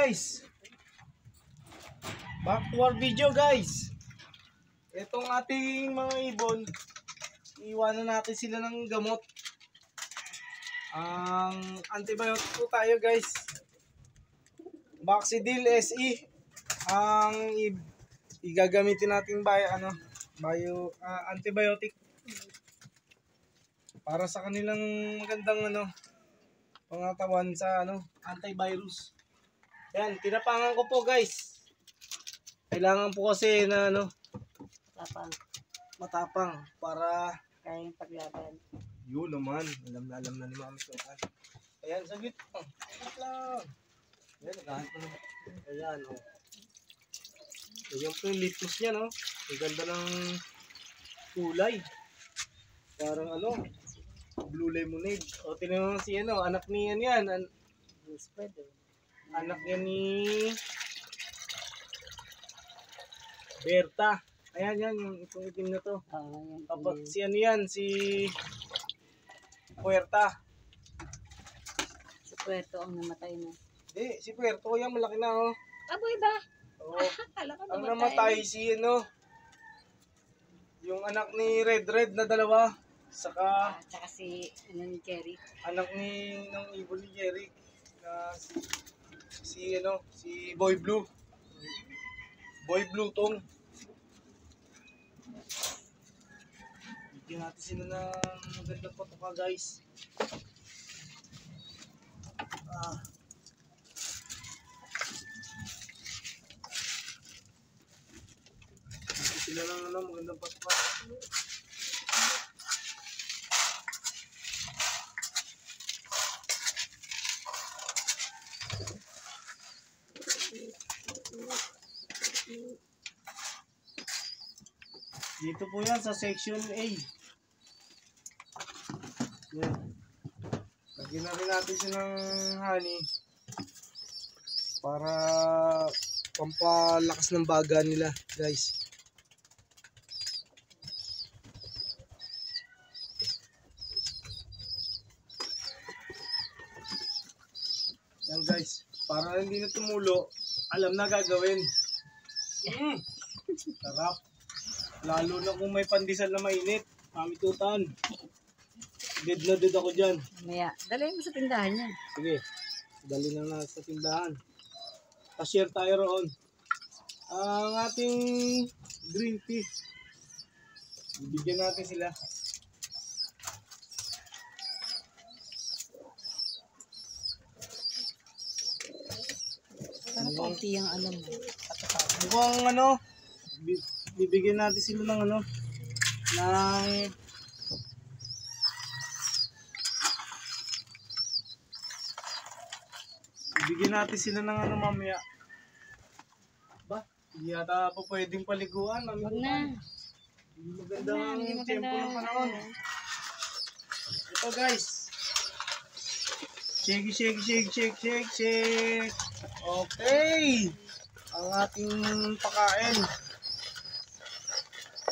guys, back to our video guys. Itong ating mga ibon, iwanan natin sila ng gamot. Ang antibiotic po tayo guys, Baxidil SE ang igagamitin natin antibiotic para sa kanilang magandang pangatawan sa antivirus. Yan, tinapangan ko po guys. Kailangan po kasi na matapang para kayang paglaban. Yun naman, alam na ni Mami ko. Ayan, saglit lang. Saglit lang. Ayan, naghahanap na. Ayan, oh. Ayan po yung litmus niya, no? Ang ganda ng kulay. Parang blue lemonade. O, tinanong si anak ni yan. Anak niya ni Berta. Ayan, yung itong itim na to. Tapos si si Puerta. Si Puerto ang namatay na. Hindi, si Puerto yan, malaki na oh. Aboy ba? Oo. Ang namatay si yung anak ni Red na dalawa. Saka si ni Jerry. Anak ng ibon ni Jerry. Na si Boy Blue. Boy Blue tong. Bigyan natin sila ng magandang patuka guys. Bigyan sila ng magandang patuka. Dito po yan sa section A. Yan. Lagyan na rin natin siya ng honey para pampalakas ng baga nila guys. Yan guys, para hindi na tumulo, alam na gagawin. Sarap. Lalo na kung may pandesal na mainit. Mami Tutan. Dead na dead ako dyan. Maya, dalhin mo sa tindahan yan. Sige. Dali na natin sa tindahan. Pa-share tayo roon. Ang ating green tea. Bibigyan natin sila. Para konti ang alam mo. Mukhang bibigyan natin sila ng bibigyan natin sila ng mamaya. Ba? Hindi yata pa pwedeng paliguan. Wag na. Hindi magandang tempo ng panahon. Ito guys. Shake. Okay. Ang ating pakain.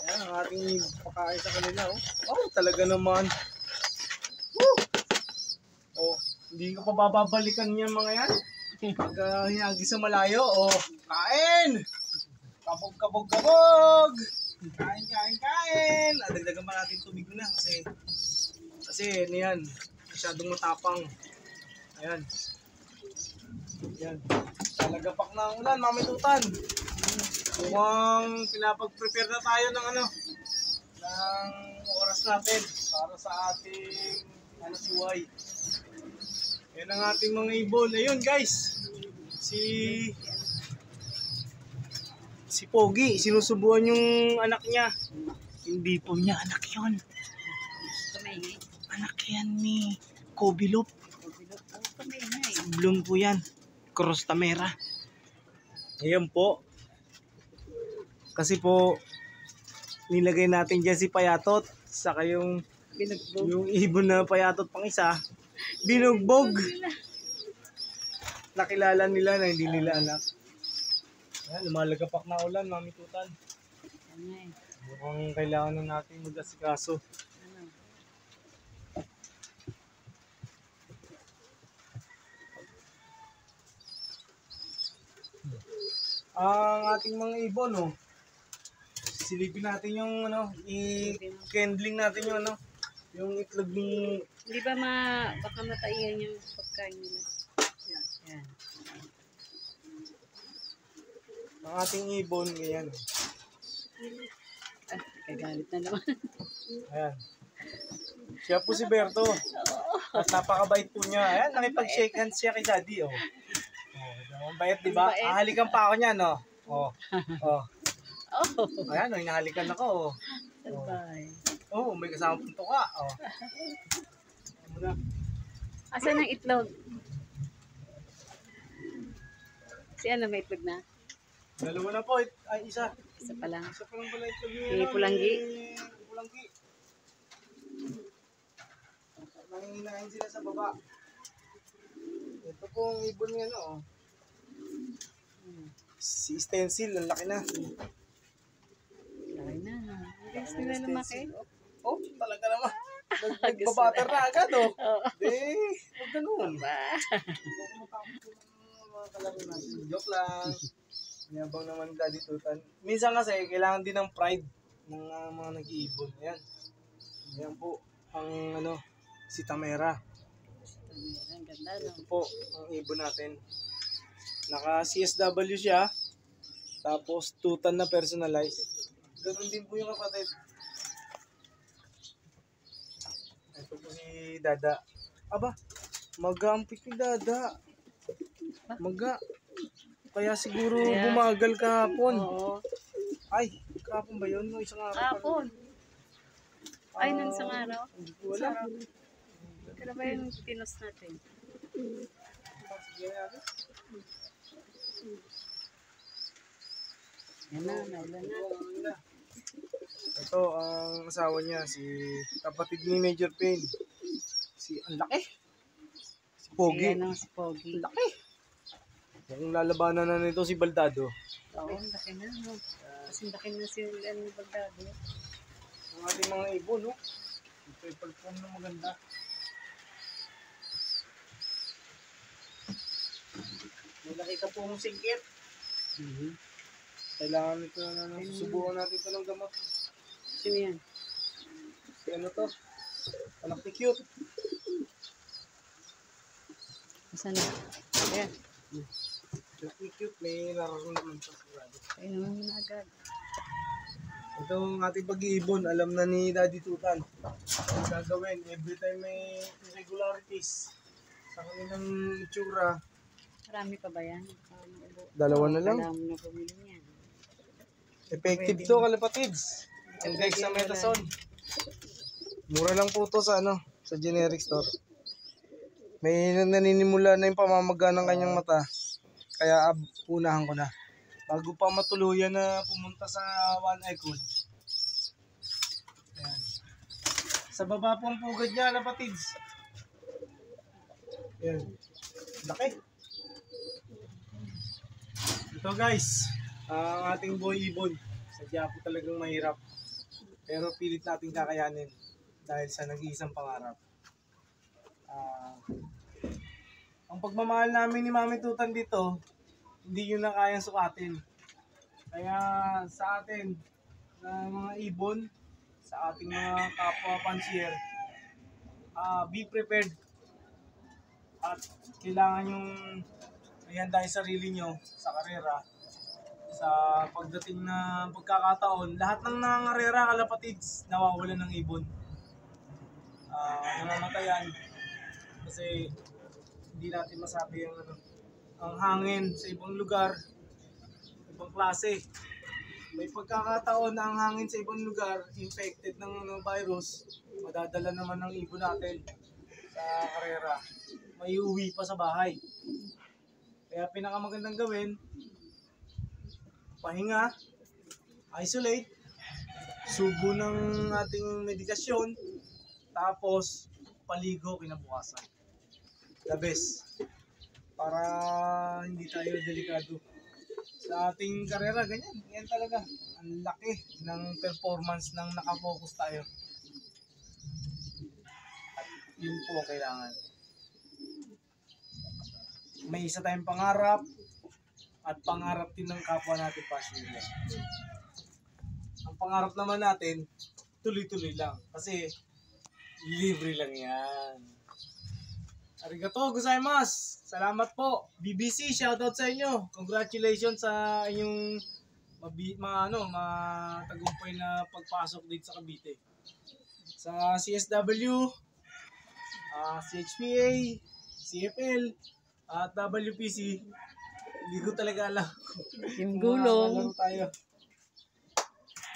Ayan, ang ating pakain sa kanila. Oh, talaga naman. Woo! Oh, hindi ko pa bababalikan niya mga yan. Pag hinagi sa malayo, kain! Kabog! Kain! Dagdagan pa natin tubig na kasi yan, masyadong matapang. Ayan. Yan. Talagapak na ang ulan, Mami Tutan. Mukhang pinapag-prepare na tayo ng oras natin para sa ating siway. Yan ang ating mga ibon. Ayun guys, si Pogi, sinusubuan yung anak niya. Hindi po niya anak yun. Anak yan ni Kobilop. Bloom po yan. Cross Tamera. Ayan po. Kasi po, nilagay natin dyan si Payatot. Saka yung ibon na Payatot pang isa, binugbog. Nakilala nila na hindi nila anak. Ayan, lumalagapak na ulan, Mami Tutan. Mukhang kailangan na natin mag-asikaso. ang ating mga ibon, oh. Silipin natin yung, ano, i-candling natin yung, ano, yung itlog ni... Hindi ba baka mataiyan yung pagkain nila? Yan. Ang ating ibon, ganyan. Ah, kagalit na naman. Ayan. Siya po si Berto. At napakabait po niya. Ayan, nakipag-shake hands siya kay Daddy, oh. Oh, ang bait, di ba? Ang bait. Hahalikan pa ako niya, no? Oh. Oh. Oh, Ayan, oh, hinahalikan ako, oh. sabay. Oh, may kasama punto ka, oh. Ayan mo na. Asan ang itlog? Si ano may itlog na? Dalawa na po. Ay, isa. Isa pa lang. Isa pa lang pala itlog May yun. pulanggi. May pulanggi. Nangihinahin sila sa baba. Ito pong ibon niya, no? Si Stencil, ang laki na. Laki na. Bilis nila lumaki. Oh, talaga naman. Nagbabater na agad, oh. Oo. Huwag ganun. Ba? Huwag matakot yung mga kalaro natin. Joke lang. Niyabang naman Daddy Tutan. Minsan kasi, kailangan din ng pride ng mga nag-iibon. Ayan. Ayan po, ang ano, si Tamera. Ang ganda, no? Ito po, ang ibon natin. Naka-CSW siya. Tapos, tutan na personalized. Ganun din po yung kapatid. Ito po si Dada. Aba, mag-ampik ni Dada. Maga. Kaya siguro Yeah. bumagal kahapon. Oo. Ay, kahapon ba yun? No, isang araw pa. Kapon. Ay, nung isang araw. Hindi ko alam. Kaya ba yung pinos natin? Sige natin. Yan na, naulan na. Ito ang asawa niya, si kapatid ni Major Payne. Ang laki. Si Pogi. Ayan ang si Pogi. Laki. Yung lalabanan na nito si Baldado. Oo, laki na. No? Kasi laki na si Bagdado. Ang ating mga ibon, no? Ito perform na maganda. May nakita po mong singkit. Kailangan ito na susubukan natin ito ng gamot. Sino yan? Si ano to? Anak ni Cute. Saan na? Ayan. Anak ni Cute, may nararamdaman pa sigurado. Ay naman yun agad. Ito ang ating pag-iibon, alam na ni Daddy Tutan. Ang gagawin, every time may irregularities sa kanilang itsura. Marami pa ba yan? Dalawa na lang. Kailangan mo na bumili niyan. Effective to, kalapatids. Ang dexamethasone. Mura lang po to sa sa generic store. May naninimula na yung pamamaga ng kanyang mata. Kaya unahan ko na. Bago pa matuluyan na pumunta sa One Eye Code. Ayan. Sa baba po ang pugad niya, kalapatids. Ayan. Laki. Ito guys, ang ating boy ibon. Sadya po talagang mahirap. Pero pilit natin kakayanin dahil sa nag-iisang pangarap. Ang pagmamahal namin ni Mami Tutan dito, hindi yun na kayang sukatin. Kaya sa atin, na mga ibon, sa ating mga kapwa pansier, be prepared. At kailangan yung ihanda yung sarili nyo sa karera. Sa pagdating na pagkakataon, lahat ng nangangarera, kalapatids, nawawalan ng ibon. Namamatayan. Kasi hindi natin masabi ang hangin sa ibang lugar, ibang klase. May pagkakataon na ang hangin sa ibang lugar, infected ng virus, madadala naman ng ibon natin sa karera. May uwi pa sa bahay. Kaya pinakamagandang gawin, pahinga, isolate, subo ng ating medikasyon, tapos paligo kinabukasan. The best. Para hindi tayo delikado. Sa ating karera, ganyan. Ganyan talaga. Ang laki ng performance ng nakafocus tayo. At yun po ang kailangan. May isa tayong pangarap. at pangarap din ng kapwa natin passenger. Ang pangarap naman natin, tuloy-tuloy lang. Kasi, libre lang yan. Arigato gozaimasu! Salamat po! BBC, shoutout sa inyo! Congratulations sa inyong matagumpay na pagpasok dito sa Cavite. Sa CSW, CHPA, CFL, at WPC, hindi ko talaga alam. Yung gulong. Kung makakalaw tayo.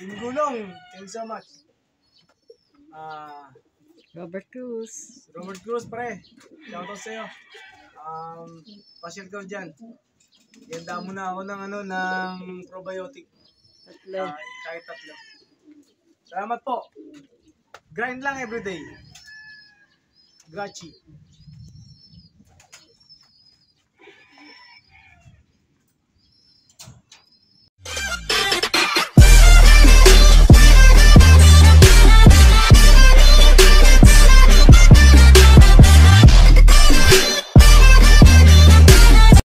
Team Gulong, thank you so much. Robert Cruz. Robert Cruz, pre. Shoutout sa'yo. Pasyal ko dyan. Ganda mo na ako ng probiotic. Tatlo. Kahit 3. Salamat po. Grind lang everyday. Grachi.